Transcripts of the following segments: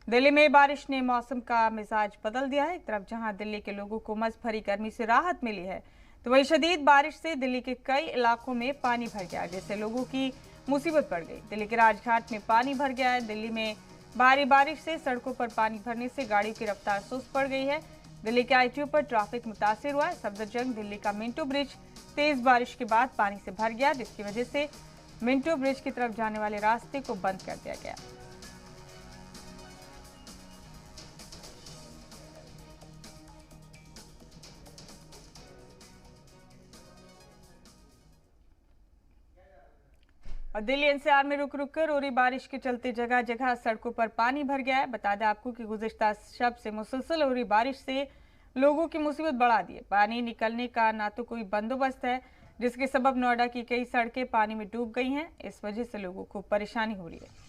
दिल्ली में बारिश ने मौसम का मिजाज बदल दिया है। एक तरफ जहां दिल्ली के लोगों को उमस भरी गर्मी से राहत मिली है, तो वहीं शदीद बारिश से दिल्ली के कई इलाकों में पानी भर गया, जिससे लोगों की मुसीबत बढ़ गई। दिल्ली के राजघाट में पानी भर गया है। दिल्ली में भारी बारिश से सड़कों पर पानी भरने से गाड़ियों की रफ्तार सुस्त पड़ गई है। दिल्ली के आईटीओ पर ट्रैफिक मुतासिर हुआ है। सफदरजंग दिल्ली का मिंटो ब्रिज तेज बारिश के बाद पानी से भर गया, जिसकी वजह से मिंटो ब्रिज की तरफ जाने वाले रास्ते को बंद कर दिया गया। और दिल्ली एनसीआर में रुक रुक कर हो रही बारिश के चलते जगह जगह सड़कों पर पानी भर गया है। बता दें आपको कि गुज़िश्ता शब से मुसलसल हो रही बारिश से लोगों की मुसीबत बढ़ा दी है। पानी निकलने का ना तो कोई बंदोबस्त है, जिसके सबब नोएडा की कई सड़कें पानी में डूब गई हैं। इस वजह से लोगों को परेशानी हो रही है।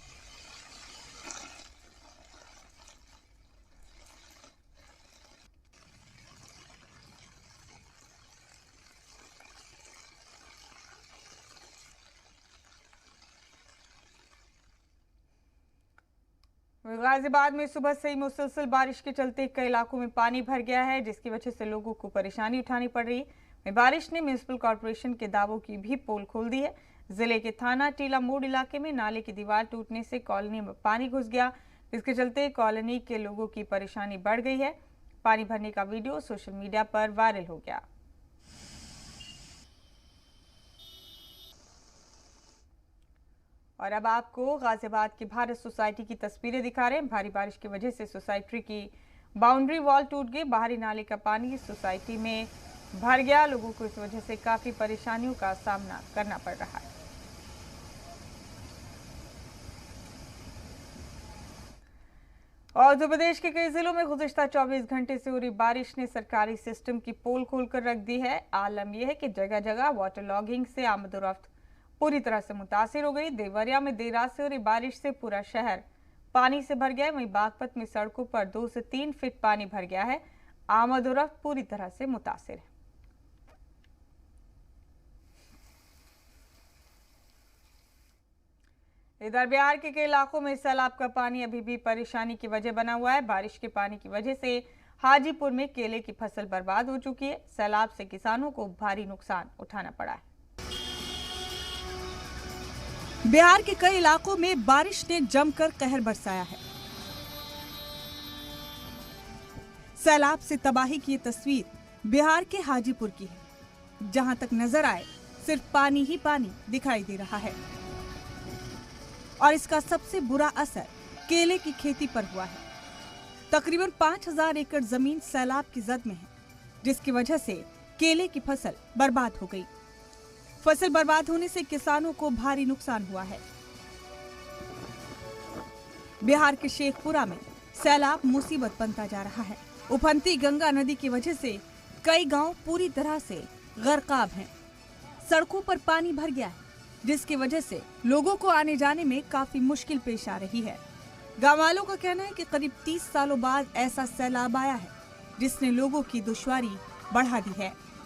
गाजियाबाद में सुबह से ही मुसलसल बारिश के चलते कई इलाकों में पानी भर गया है, जिसकी वजह से लोगों को परेशानी उठानी पड़ रही है। बारिश ने म्युनिसिपल कॉर्पोरेशन के दावों की भी पोल खोल दी है। जिले के थाना टीला मोड़ इलाके में नाले की दीवार टूटने से कॉलोनी में पानी घुस गया, जिसके चलते कॉलोनी के लोगों की परेशानी बढ़ गई है। पानी भरने का वीडियो सोशल मीडिया पर वायरल हो गया। और अब आपको गाजियाबाद की भारत सोसाइटी की तस्वीरें दिखा रहे हैं। भारी बारिश की वजह से सोसाइटी की बाउंड्री वॉल टूट गई। बाहरी नाले का पानी सोसाइटी में भर गया। लोगों को इस वजह से काफी परेशानियों का सामना करना पड़ रहा है। और उत्तर प्रदेश के कई जिलों में गुज़िश्ता 24 घंटे से हो रही बारिश ने सरकारी सिस्टम की पोल खोलकर रख दी है। आलम यह है कि जगह जगह वाटर लॉगिंग से आमदोरफ्त पूरी तरह से मुतासिर हो गई। देवरिया में देर रात से हो रही बारिश से पूरा शहर पानी से भर गया है। वहीं बागपत में सड़कों पर 2 से 3 फीट पानी भर गया है। आमदोरफ्त पूरी तरह से मुतासिर है। इधर बिहार के कई इलाकों में सैलाब का पानी अभी भी परेशानी की वजह बना हुआ है। बारिश के पानी की वजह से हाजीपुर में केले की फसल बर्बाद हो चुकी है। सैलाब से किसानों को भारी नुकसान उठाना पड़ा है। बिहार के कई इलाकों में बारिश ने जमकर कहर बरसाया है। सैलाब से तबाही की ये तस्वीर बिहार के हाजीपुर की है, जहां तक नजर आए सिर्फ पानी ही पानी दिखाई दे रहा है। और इसका सबसे बुरा असर केले की खेती पर हुआ है। तकरीबन 5000 एकड़ जमीन सैलाब की जद में है, जिसकी वजह से केले की फसल बर्बाद हो गई। फसल बर्बाद होने से किसानों को भारी नुकसान हुआ है। बिहार के शेखपुरा में सैलाब मुसीबत बनता जा रहा है। उफनती गंगा नदी की वजह से कई गांव पूरी तरह से गर्काब हैं। सड़कों पर पानी भर गया है, जिसकी वजह से लोगों को आने जाने में काफी मुश्किल पेश आ रही है। गांव वालों का कहना है कि करीब 30 सालों बाद ऐसा सैलाब आया है, जिसने लोगों की दुश्वारी बढ़ा दी है।